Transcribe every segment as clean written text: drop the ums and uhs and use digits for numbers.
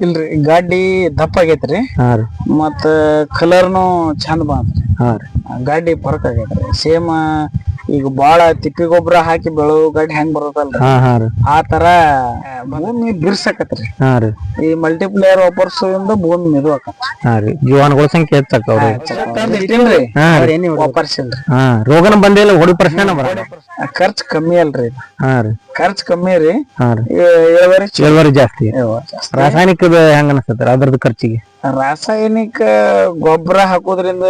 ಇಲ್ರಿ ಗಾಡಿ ದಪ್ಪ ಆಗೈತ್ರಿ. ಹಾ ರೀ. ಮತ್ತ ಕಲರ್ನು ಚಂದ ಬಂತ್ರಿ. ಹಾ ರೀ. ಗಾಡಿ ಫರಕ್ ಆಗೈತ್ರಿ. ಸೇಮ್ ಈಗ ಬಾಳ ತಿಪ್ಪಿ ಗೊಬ್ಬರ ಹಾಕಿ ಬೆಳೋ ಗಾಡಿ ಹೆಂಗ್ ಬರುತ್ತಲ್ರಿ, ಹಾ ಹಾ ರೀ. ಆ ತರ ಭೂಮಿ ಬಿರ್ಸಕತ್ರಿ. ಹಾ ರೀ. ಈ ಮಲ್ಟಿಪ್ಲೇಯರ್ ವಾಪರ್ಸೋದ್ರಿಂದ ಭೂಮಿ ಮೆದು ಆಕತ್ರಿ. ಹಾ ರೀ. ಜೀವಾಣುಗಳ ಸಂಖ್ಯೆ ಹೆಚ್ಚಾಕವ್ರಿ. ವಾಪರ್ಸಿಲ್ರಿ. ಹಾ, ರೋಗನ ಬಂದಿಲ್ಲ, ಹೊಡಿ ಪ್ರಶ್ನೆ ಬರ. ಖರ್ಚು ಕಮ್ಮಿ ಅಲ್ರಿ. ಹಾ ರೀ. ಖರ್ಚು ಕಮ್ಮಿ ರೀ. ಹಾ ರೀ. ಇಳುವರಿ ಜಾಸ್ತಿ. ರಾಸಾಯನಿಕದ ಹೆಂಗ ಅನಸ್ತೈತಿ ಅದ್ರದ್ದು ಖರ್ಚಿಗೆ? ರಾಸಾಯನಿಕ ಗೊಬ್ಬರ ಹಾಕೋದ್ರಿಂದ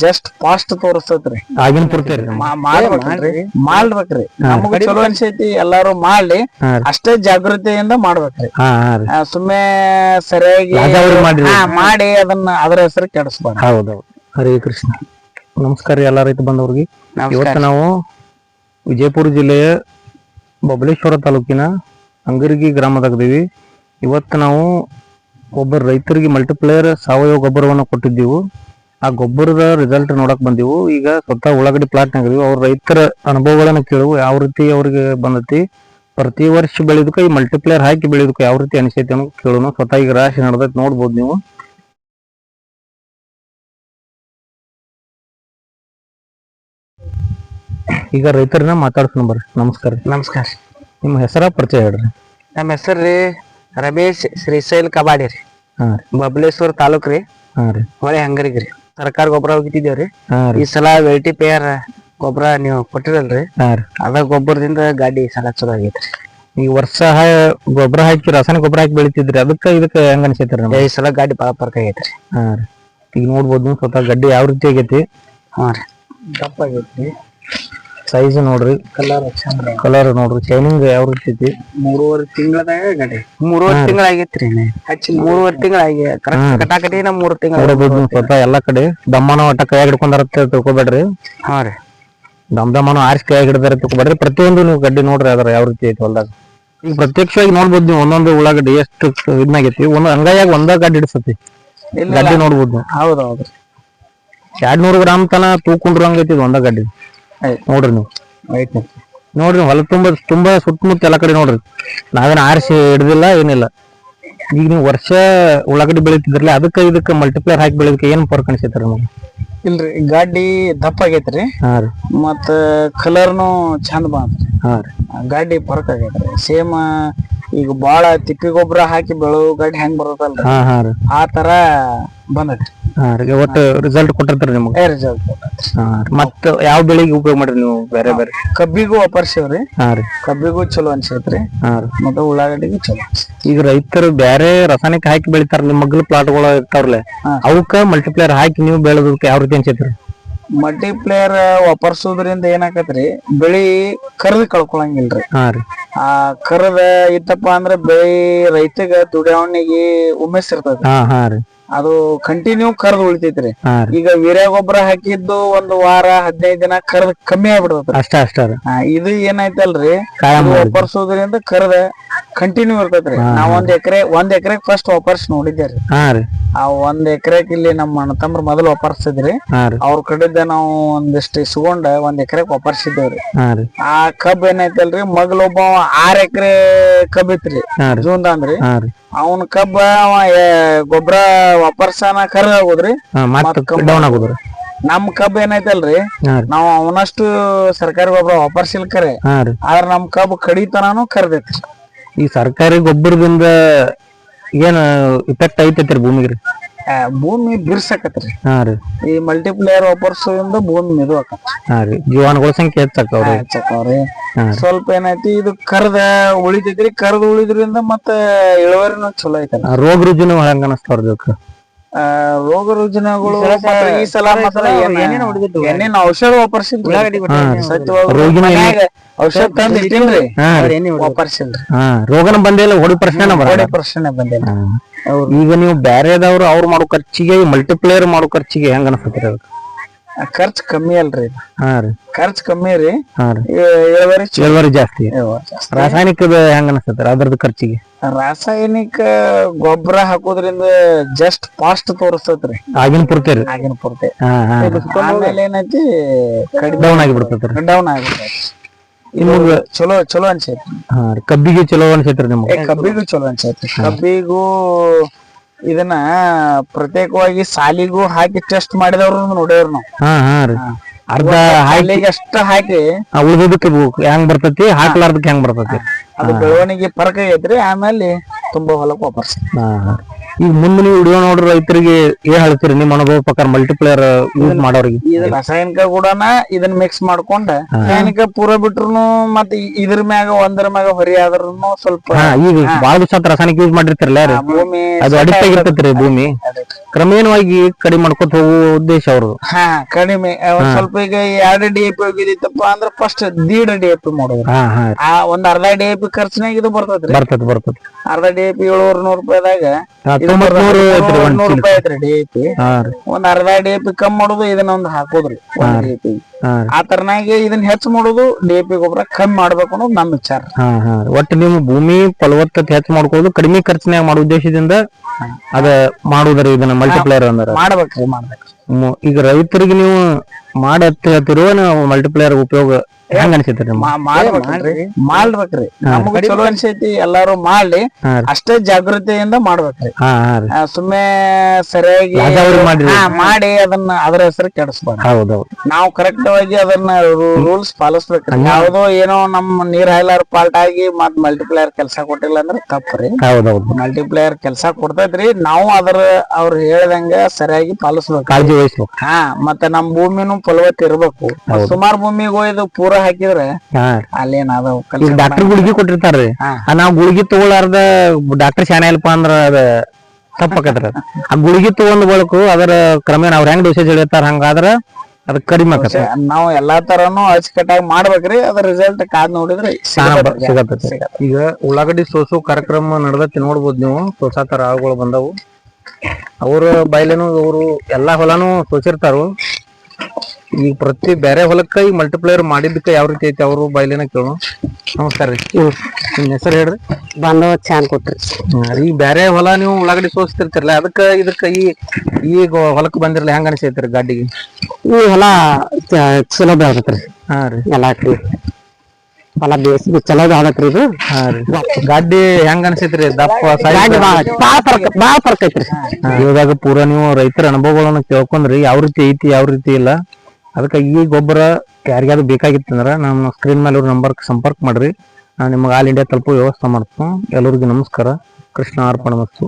ಜಸ್ಟ್ ಫಾಸ್ಟ್ ತೋರಿಸ್ತೈತ್ರಿ. ಆಗಿನ ಪೂರ್ತಿ ಮಾಡ್ಬೇಕ್ರಿ. ನಮಗ ಚಲೋ ಅನ್ಸೈತಿ, ಎಲ್ಲಾರು ಮಾಡ್ಲಿ. ಅಷ್ಟೇ ಜಾಗೃತಿಯಿಂದ ಮಾಡ್ಬೇಕ್ರಿ. ಸುಮ್ಮನೆ ಸರಿಯಾಗಿ ಮಾಡಿ ಅದರ ಹೆಸರು ಕೆಡಿಸ್ಬಾರ್ದು. ಹೌದೌದು. ಹರೇ ಕೃಷ್ಣ. ನಮಸ್ಕಾರ ಎಲ್ಲ ರೈತ ಬಂದವ್ರಿಗೆ. ಇವತ್ತು ನಾವು ವಿಜಯಪುರ ಜಿಲ್ಲೆಯ ಬಬಲೇಶ್ವರ ತಾಲೂಕಿನ ಅಂಗರ್ಗಿ ಗ್ರಾಮದಾಗದೀವಿ. ಇವತ್ತು ನಾವು ಒಬ್ಬ ರೈತರಿಗೆ ಮಲ್ಟಿಪ್ಲೇಯರ್ ಸಾವಯವ ಗೊಬ್ಬರವನ್ನು ಕೊಟ್ಟಿದ್ದೀವಿ. ಆ ಗೊಬ್ಬರದ ರಿಸಲ್ಟ್ ನೋಡಕ್ ಬಂದೀವು. ಈಗ ಸ್ವತಃ ಉಳ್ಳಾಗಡ್ಡಿ ಪ್ಲಾಟ್ ನಾಗಿದೀವಿ. ಅವ್ರ ರೈತರ ಅನುಭವಗಳನ್ನ ಕೇಳುವು, ಯಾವ ರೀತಿ ಅವ್ರಿಗೆ ಬಂದತಿ, ಪ್ರತಿ ವರ್ಷ ಬೆಳೆದಕ್ಕೆ ಈ ಮಲ್ಟಿಪ್ಲೇಯರ್ ಹಾಕಿ ಬೆಳೆದಕ್ಕೆ ಯಾವ ರೀತಿ ಅನಿಸೈತಿ ಅನ್ನೋ ಕೇಳೋಣ. ಸ್ವತಃ ಈಗ ರಾಶಿ ನಡೆದೈತಿ, ನೋಡ್ಬೋದು ನೀವು. ಈಗ ರೈತರನ್ನ ಮಾತಾಡ್ಸೋಣ ಬರ್ರಿ. ನಮಸ್ಕಾರ. ನಮಸ್ಕಾರ. ನಿಮ್ಮ ಹೆಸರ ಪರಿಚಯ ಹೇಳ್ರಿ. ನಮ್ಮ ಹೆಸರು ರಮೇಶ್ ಶ್ರೀಶೈಲ್ ಕಬಾಡಿ ರೀ. ಬಬಲೇಶ್ವರ ತಾಲೂಕ್ ರೀ. ಹೊಳೆ ಹಂಗರಿಗ್ರಿ. ಸರ್ಕಾರ ಗೊಬ್ಬರ ಹೋಗಿದ್ದೇವ್ರಿ. ಈ ಸಲ ವೆಲ್ಟಿ ಪೇಯರ್ ಗೊಬ್ಬರ ನೀವು ಕೊಟ್ಟಿರಲ್ರಿ, ಅದ ಗೊಬ್ಬರದಿಂದ ಗಾಡಿ ಸಲ ಚಲೋ ಆಗೈತ್ರಿ. ಈ ವರ್ಷ ಗೊಬ್ಬರ ಹಾಕಿ ರಾಸಾಯನಿಕ ಗೊಬ್ಬರ ಹಾಕಿ ಬೆಳಿತಿದ್ರಿ, ಇದಕ್ಕ ಹೆಂಗ ಅನ್ಸೈತ್ರಿ? ಈ ಸಲ ಗಾಡಿ ಬಾಳ ಫರ್ಕ್ ಆಗೈತ್ರಿ. ಈಗ ನೋಡ್ಬೋದು ನೀವು ಸ್ವತಃ ಗಡ್ಡಿ ಯಾವ ರೀತಿ ಆಗೈತಿ. ದಪ್ಪ ಆಗೈತ್ರಿ. ಸೈಜ್ ನೋಡ್ರಿ, ಕಲರ್ ನೋಡ್ರಿ, ಶೈನಿಂಗ್ ಯಾವ ರೀತಿ ಐತಿ. 3.5 ತಿಂಗಳದಾಗ ಗಾಡಿ 3.5 ತಿಂಗಳ ಆಗೈತ್ರಿ. 3.5 ತಿಂಗಳ ಆಗಿ ಕಟಾಕಟಿನ 3 ತಿಂಗಳ. ಸ್ವತಃ ಎಲ್ಲಾ ಕಡೆ ದಮ್ಮನ ಒಟ್ಟ ಕೈ ಹಿಡ್ಕೊಂಡಾರ ತಿಳ್ಕೊಬೇಡ್ರಿ. ಹಾ ರೀ. ದಮ್ದಮ್ಮನ ಆರಿಸಿ ಕೈ ಹಿಡಿದಾರ ತಿಳ್ಕೊಬೇಡ್ರಿ. ಪ್ರತಿಯೊಂದು ನೀವು ಗಡ್ಡಿ ನೋಡ್ರಿ ಅದ್ರ ಯಾವ ರೀತಿ ಐತಿ ಹೊಲ್ದಾಗ. ಈಗ ಪ್ರತ್ಯಕ್ಷವಾಗಿ ನೋಡ್ಬೋದು ನೀವು, ಒಂದೊಂದು ಉಳ್ಳಾಗಡ್ಡಿ ಎಷ್ಟು ಇದನ್ನಾಗೈತಿ. ಒಂದು ಅಂಗೈಯಾಗ ಒಂದ ಗಡ್ಡಿ ಹಿಡಿಸತಿ ಗಡ್ಡಿ ನೋಡ್ಬೋದು ನೀವು. ಹೌದೌದ್ರಿ. 200 ಗ್ರಾಮ್ ತನ ತೂಕೊಂಡ್ರಂಗೈತಿ ಒಂದ ಗಡ್ಡಿ. ನೋಡ್ರಿ ನೀವು, ನೋಡ್ರಿ ಹೊಲ ತುಂಬಾ ಸುತ್ತಮುತ್ತ ಎಲ್ಲಾ ಕಡೆ ನೋಡ್ರಿ. ನಾವೇನ ಆರಿಸಿ ಹಿಡ್ದಿಲ್ಲ, ಏನಿಲ್ಲ. ಈಗ ನೀವು ವರ್ಷ ಉಳ್ಳಾಗಡ್ಡಿ ಬೆಳಿತಿದ್ರಲ್ಲ, ಇದಕ್ಕ ಮಲ್ಟಿಪ್ಲೇಯರ್ ಹಾಕಿ ಬೆಳಿದಕ್ಕೆ ಏನ್ ಫರ್ಕ್ ಅನ್ಸೈತ್ರಿ ನಮ್ಗೆ? ಇಲ್ರಿ ಗಾಡಿ ದಪ್ಪ ಆಗೈತ್ರಿ. ಮತ್ತ ಕಲರ್ನು ಚಂದ ಬಂತ್ರಿ. ಗಾಡಿ ಫರಕ್ ಆಗೈತ್ರಿ. ಸೇಮ್ ಈಗ ಬಾಳ ತಿಪ್ಪಿ ಗೊಬ್ಬರ ಹಾಕಿ ಬೆಳೋ ಗಾಡಿ ಹೆಂಗ್ ಬರುತ್ತಲ್ರಿ, ಆ ತರ ಬಂದೈತ್ರಿ. ಒಟ್ಟು ರಿಸಲ್ಟ್ ಕೊಟ್ಟಿರ್ತಾರ ನಿಮ್ಗೆ? ರಿಸಲ್ಟ್ ಮತ್ತ ಯಾವ ಬೆಳಿಗ್ಗೆ ಉಪಯೋಗ ಮಾಡ್ರಿ ನೀವು? ಬೇರೆ ಬೇರೆ ಕಬ್ಬಿಗೂ ವಾಪರ್ಸೇವ್ರಿ. ಕಬ್ಬಿಗೂ ಚಲೋ ಅನ್ಸೈತ್ರಿ. ಮತ್ತ ಉಳ್ಳಾಗಡ್ಡಿಗೂ ಚಲೋ. ಈಗ ರೈತರು ಬ್ಯಾರೆ ರಾಸಾಯನಿಕ ಹಾಕಿ ಬೆಳಿತಾರ, ನಿಮ್ ಮಗ್ಲ ಪ್ಲಾಟ್ಗಳು ಇರ್ತಾವ್ರಲ್ಲ, ಅವಕ್ಕ ಮಲ್ಟಿಪ್ಲೇಯರ್ ಹಾಕಿ ನೀವು ಬೆಳೆದಕ್ಕೆ ಯಾವ ರೀತಿ ಅನ್ಸೈತ್ರಿ? ಮಲ್ಟಿಪ್ಲೇಯರ್ ವಾಪರ್ಸೋದ್ರಿಂದ ಏನಾಕತ್ರಿ, ಬೆಳಿ ಕರ್ದ್ ಕಳ್ಕೊಳಂಗಿಲ್ರಿ. ಆ ಕರ್ದ ಇತ್ತಪ್ಪ ಅಂದ್ರ ಬೆಳಿ ರೈತಗ ದುಡಿಯವನಿಗೆ ಉಮೇಶ್ ಇರ್ತದ. ಅದು ಕಂಟಿನ್ಯೂ ಕರ್ದ್ ಉಳಿತೈತ್ರಿ. ಈಗ ವೀರ್ಯ ಗೊಬ್ಬರ ಹಾಕಿದ್ದು 1 ವಾರ 15 ದಿನ ಕರ್ದ್ ಕಮ್ಮಿ ಆಗ್ಬಿಡ್ತೈತ್ರಿ. ಅಷ್ಟ ಇದು ಏನಾಯ್ತಲ್ರಿ, ವಾಪರ್ಸೋದ್ರಿಂದ ಕರ್ದ ಕಂಟಿನ್ಯೂ ಇರ್ತೈತ್ರಿ. ನಾವ್ ಒಂದ್ ಎಕರೆ ಫಸ್ಟ್ ವಾಪರ್ಸ್ ನೋಡಿದ್ದೇರಿ. ಆ 1 ಎಕರೆಕ್ ಇಲ್ಲಿ ನಮ್ಮ ಅಣ್ಣ ತಮ್ರ ಮೊದಲು ವಾಪರ್ಸಿದ್ರಿ. ಅವ್ರ ಕಡೆದ ನಾವು ಒಂದಿಷ್ಟು ಇಸ್ಕೊಂಡ 1 ಎಕರೆಕ್ ವಾಪರ್ಸಿದ್ದೇವ್ರಿ. ಆ ಕಬ್ಬ್ ಏನಾಯ್ತಲ್ರಿ, ಮಗ್ಲೊಬ್ಬ 6 ಎಕರೆ ಕಬ್ಬ್ ಇತ್ರಿ ಜೂನ್ದಂದ್ರಿ. ಅವನ್ ಕಬ್ಬ ಗೊಬ್ಬರ ವಾಪರ್ಸನ ಕರ್ಗ ಆಗುದ್ರಿ, ಡೌನ್ ಆಗುದ್ರಿ. ನಮ್ ಕಬ್ಬ ಏನಾಯ್ತಲ್ರಿ, ನಾವ್ ಅವನಷ್ಟು ಸರ್ಕಾರಿ ಗೊಬ್ಬರ ವಾಪರ್ಸಿಲ್ ಕರೆ, ಆದ್ರ ನಮ್ ಕಬ್ಬ ಕಡಿತನಾನು ಕರ್ದೈತ್ರಿ. ಈ ಸರ್ಕಾರಿ ಗೊಬ್ಬರದಿಂದ ಏನ್ ಇಫೆಕ್ಟ್ ಐತೈತ್ರಿ ಭೂಮಿಗೆ? ಭೂಮಿ ಬಿರ್ಸಕತ್ರಿ. ಈ ಮಲ್ಟಿಪ್ಲೇಯರ್ ವಾಪರ್ಸೋದ್ರಿಂದ ಭೂಮಿ ಮೆದು ಆಕತ್ರಿ. ಜೀವಾಣುಗಳ ಸಂಖ್ಯೆ ಹೆಚ್ಚಾಕವ್ರಿ. ಸ್ವಲ್ಪ ಏನೈತಿ, ಇದು ಕರ್ದ ಉಳಿತೈತ್ರಿ. ಕರ್ದ ಉಳಿದ್ರಿಂದ ಮತ್ತ ಇಳುವರಿನೂ ಚಲೋ ಐತಲ್ಲ. ರೋಗ ರುಜಿನ ಹೆಂಗ ಅನಸ್ತಾವ್ರಿ? ರೋಗ ರುಜಿನಗಳು ಈ ಸಲ ಏನೇನ್ ಔಷಧ ವಾಪರ್ಸಿಲ್ರಿ. ಔಷಧ ತಂದ್ ಇಟ್ಟಿಲ್ರಿ, ವಾಪರ್ಸಿಲ್ರಿ. ರೋಗನ ಬಂದಿಲ್ಲ, ಹೊಡಿ ಪ್ರಶ್ನೆ ಬಂದಿಲ್ಲ. ಈಗ ನೀವು ಬ್ಯಾರೆದವ್ರು ಅವ್ರು ಮಾಡೋ ಖರ್ಚಿಗೆ ಮಲ್ಟಿಪ್ಲೇಯರ್ ಮಾಡೋ ಖರ್ಚಿಗೆ ಹೆಂಗ ಅನಸ್ತೈತ್ರಿ? ಖರ್ಚು ಕಮ್ಮಿ ಅಲ್ರಿ. ಖರ್ಚು ಕಮ್ಮಿ ರೀ, ಇಳುವರಿ ಜಾಸ್ತಿ. ರಾಸಾಯನಿಕದ ಹೆಂಗ ಅನಸ್ತೈತ್ರಿ ಅದ್ರದ್ದು ಖರ್ಚಿಗೆ? ರಾಸಾಯನಿಕ ಗೊಬ್ಬರ ಹಾಕೋದ್ರಿಂದ ಜಸ್ಟ್ ಫಾಸ್ಟ್ ತೋರಿಸ್ತೈತ್ರಿ. ಆಗಿನ ಪೂರ್ತಿ ಆಮೇಲೆ ಏನೈತಿ, ಡೌನ್ ಆಗಿಬಿಡ್ತೈತ್ರಿ. ಡೌನ್ ಆಗಿಬಿಡ್ತೈತಿ. ನಿಮಗ ಚಲೋ ಚಲೋ ಅನ್ಸೈತಿ. ಕಬ್ಬಿಗೆ ಚಲೋ ಅನ್ಸೈತ್ರಿ ನಿಮ್ಗೆ? ಕಬ್ಬಿಗೂ ಚಲೋ ಅನ್ಸೈತಿ. ಕಬ್ಬಿಗೂ ಇದನ್ನ ಪ್ರತ್ಯೇಕವಾಗಿ ಸಾಲಿಗೂ ಹಾಕಿ ಟೆಸ್ಟ್ ಮಾಡಿದವ್ರು ನೋಡ್ಯಾರ ನಾವು. ಅರ್ಧ ಹಾಲಿಗೆ ಅಷ್ಟ ಹಾಕಿ ಉಳಿದಕ್ಕೆ ಹೆಂಗ್ ಬರ್ತೈತಿ, ಹಾಕ್ಲಾರ್ದಕ್ಕೆ ಹೆಂಗ್ ಬರ್ತೈತಿ, ಅದು ಬೆಳವಣಿಗೆ ಫರಕ ಐತ್ರಿ. ಆಮೇಲೆ ತುಂಬಾ ಹೊಲಕ್ ವಾಪಸ್. ಈಗ ಮುಂದೆ ನೀವು ವಿಡಿಯೋ ನೋಡ್ರಿ ರೈತರಿಗೆ ಏನ್ ಹೇಳ್ತೀರಿ ನಿಮ್ಮ ಅನುಭವ ಪ್ರಕಾರ ಮಲ್ಟಿಪ್ಲೇಯರ್ ಯೂಸ್ ಮಾಡೋರಿಗೆ? ರಾಸಾಯನಿಕ ಕೂಡನ ಇದನ್ನ ಮಿಕ್ಸ್ ಮಾಡ್ಕೊಂಡ ರಾಸಾಯನಿಕ ಪೂರ ಬಿಟ್ರುನು ಮತ್ತೆ ಇದ್ರ ಮ್ಯಾಗ ಒಂದರ ಮ್ಯಾಗ ಹೊರಿ ಆದ್ರೂನು ಸ್ವಲ್ಪ ಈಗ ಬಾಳ ದಿವಸ ರಾಸಾಯನಿಕ ಯೂಸ್ ಮಾಡಿರ್ತಿರಲ್ಲ ಭೂಮಿ ಅದು ಅಡಿಕ್ಟ್ ಆಗಿರ್ತೈತ್ರಿ. ಭೂಮಿ ಕ್ರಮೇಣವಾಗಿ ಕಡಿಮೆ ಮಾಡ್ಕೊತ ಹೋಗೋ ಉದ್ದೇಶ ಅವ್ರದ್ದು. ಕಡಿಮೆ ಸ್ವಲ್ಪ ಈಗ 2 DAP ಹೋಗಿದಿತ್ತಪ್ಪ ಅಂದ್ರ ಫಸ್ಟ್ 1.5 DAP ಮಾಡೋದು. ಒಂದ್ ಅರ್ಧ DAP ಖರ್ಚಿನಾಗ ಇದು ಬರ್ತೈತ್ರಿ. ಅರ್ಧ DAP 700 ರೂಪಾಯಿದಾಗ 100 ರೂಪಾಯಿ ಐತ್ರಿ DAP. ಒಂದ್ ಅರ್ಧ DAP ಕಮ್ಮಿ ಮಾಡೋದು, ಇದನ್ನ ಒಂದ್ ಹಾಕೋದ್ರಿ DAP. ಆ ತರನಾಗಿ ಇದನ್ನ ಹೆಚ್ಚು ಮಾಡೋದು, DAP ಗೊಬ್ಬರ ಕಮ್ಮಿ ಮಾಡ್ಬೇಕು ಅನ್ನೋದು ನಮ್ ವಿಚಾರ. ಒಟ್ಟು ನೀವು ಭೂಮಿ ಫಲವತ್ತತೆ ಹೆಚ್ಚು ಮಾಡ್ಕೊಳ್ಳೋದು ಕಡಿಮೆ ಖರ್ಚಿನಾಗ ಮಾಡೋ ಉದ್ದೇಶದಿಂದ ಅದ ಮಾಡುದ್ರಿ ಇದನ್ನ ಮಲ್ಟಿಪ್ಲೇಯರ್ ಅಂದ್ರೆ ಮಾಡ್ಬೇಕ್ರಿ. ಈಗ ರೈತರಿಗೆ ನೀವು ಮಾಡತ್ ಹೇಳ್ತಿರೋ ಮಲ್ಟಿಪ್ಲೇಯರ್ ಉಪಯೋಗ ಹೆಂಗ ಅನ್ಸೈತ್ರಿ? ಮಾಡ್ಬೇಕ್ರಿ. ನಮಗ ಚಲೋ ಅನ್ಸೈತಿ. ಎಲ್ಲಾರು ಮಾಡ್ಲಿ, ಅಷ್ಟೇ ಜಾಗೃತಿಯಿಂದ ಮಾಡ್ಬೇಕ್ರಿ. ಸುಮ್ಮನೆ ಸರಿಯಾಗಿ ಮಾಡಿ ಅದನ್ನ ಅದ್ರ ಹೆಸರು ಕೆಡಿಸ್ಬಾರ್ದು. ನಾವು ಕರೆಕ್ಟ್ ಆಗಿ ಅದನ್ನ ರೂಲ್ಸ್ ಪಾಲಿಸ್ಬೇಕ್ರಿ. ಯಾವ್ದೋ ಏನೋ ನಮ್ ನೀರ್ ಹೈಲಾರ್ ಪಾಲ್ಟ್ ಆಗಿ ಮತ್ ಮಲ್ಟಿಪ್ಲೇಯರ್ ಕೆಲ್ಸ ಕೊಟ್ಟಿಲ್ಲ ಅಂದ್ರೆ ತಪ್ಪ್ರಿ. ಮಲ್ಟಿಪ್ಲೇಯರ್ ಕೆಲ್ಸ ಕೊಡ್ತೈತ್ರಿ. ನಾವು ಅವ್ರು ಹೇಳ್ದಂಗ ಸರಿಯಾಗಿ ಪಾಲಿಸ್ಬೇಕು, ಕಾಳಜಿ ವಹಿಸ್ಬೇಕು. ಮತ್ತೆ ನಮ್ ಭೂಮಿನೂ ಫಲವತ್ತ ಇರ್ಬೇಕು. ಸುಮಾರು ಭೂಮಿಗೆ ಹೋಯ್ದು ಪೂರ ಹಾಕಿದ್ರೆ ಅಲ್ಲೇನಾದ ಡಾಕ್ಟರ್ ಗುಳಿಗೆ ಕೊಟ್ಟಿರ್ತಾರ್ರಿ. ನಾವ್ ಗುಳಿಗೆ ತಗೊಳ್ಳಾರ್ದ ಡಾಕ್ಟರ್ ಶಾನೆ ಇಲ್ಪ ಅಂದ್ರ ಅದ ತಪ್ಪಕತ್ರ. ಆ ಗುಳಿಗೆ ತಗೊಂಡ್ ಬಳಕು ಅದರ ಕ್ರಮೇಣ ಅವ್ರ ಹೆಂಗ್ ಡೋಸೇಜ್ ಹೇಳ್ತಾರ ಹಂಗಾದ್ರ ಅದ ಕಡಿಮೆ ಆಕತ್ತೆ. ನಾವ್ ಎಲ್ಲಾ ತರಾನು ಅಚ್ಚುಕಟ್ಟಾಗಿ ಮಾಡ್ಬೇಕ್ರಿ. ಅದ್ರ ರಿಸಲ್ಟ್ ಕಾದ್ ನೋಡಿದ್ರೆ ಸಿಗತ್ತೆ. ಈಗ ಉಳ್ಳಾಗಡ್ಡಿ ಸೋಸು ಕಾರ್ಯಕ್ರಮ ನಡೆದತಿ ನೋಡ್ಬೋದು ನೀವು. ಸೋಸಾತರ ಆಳುಗಳು ಬಂದವು. ಅವ್ರ ಬಾಯ್ಲೇನು ಅವರು ಎಲ್ಲಾ ಹೊಲಾನು ಸೋಸಿರ್ತಾರು. ಈಗ ಪ್ರತಿ ಬೇರೆ ಹೊಲಕ್ಕ ಈ ಮಲ್ಟಿಪ್ಲೇಯರ್ ಮಾಡಿದ್ದಕ್ಕೆ ಯಾವ ರೀತಿ ಐತಿ ಅವ್ರು ಬಾಯ್ಲೇನ ಕೇಳೋಣ. ನಮಸ್ಕಾರ ರೀ, ನಿಮ್ ಹೆಸರು ಹೇಳ್ರಿ? ಬಂದವ ಚಾನ್ ಕೊಟ್ರಿ. ಈಗ ಬೇರೆ ಹೊಲ ನೀವು ಉಳ್ಳಾಗಡ್ಡಿ ಸೋಸ್ತಿರ್ತಿರಲ್ಲ, ಇದಕ್ಕ ಈಗ ಹೊಲಕ್ ಬಂದಿರಲ್ಲ ಹೆಂಗ ಅನ್ಸೈತ್ರಿ ಗಾಡಿಗೆ? ಈ ಹೊಲ ಚಲೋ ಬೆಳದತ್ರಿ. ಎಲ್ಲಾ ಹೊಲ ಬೇಸಿಗೆ ಚಲೋ ಬೆಳದತ್ರಿ ಇದು. ಗಾಡಿ ಹೆಂಗ ಅನ್ಸೈತ್ರಿ? ದಪ್ಪ ಬಾಳ ಫರ್ಕ್ ಐತ್ರಿ. ಇವಾಗ ಪೂರಾ ನೀವು ರೈತರ ಅನುಭವಗಳನ್ನ ಕೇಳ್ಕೊಂಡ್ರಿ ಯಾವ ರೀತಿ ಐತಿ ಯಾವ ರೀತಿ ಇಲ್ಲ. ಅದಕ್ಕೆ ಈ ಗೊಬ್ಬರ ಯಾರಿಗಾದ್ರು ಬೇಕಾಗಿತ್ತಂದ್ರ ನಮ್ಮ ಸ್ಕ್ರೀನ್ ಮೇಲೆ ನಂಬರ್ ಸಂಪರ್ಕ ಮಾಡ್ರಿ. ನಾನು ನಿಮ್ಗೆ ಆಲ್ ಇಂಡಿಯಾ ತಲುಪೋ ವ್ಯವಸ್ಥೆ ಮಾಡ್ತೀನಿ. ಎಲ್ಲರಿಗೂ ನಮಸ್ಕಾರ. ಕೃಷ್ಣ ಅರ್ಪಣ ವಸ್ತು.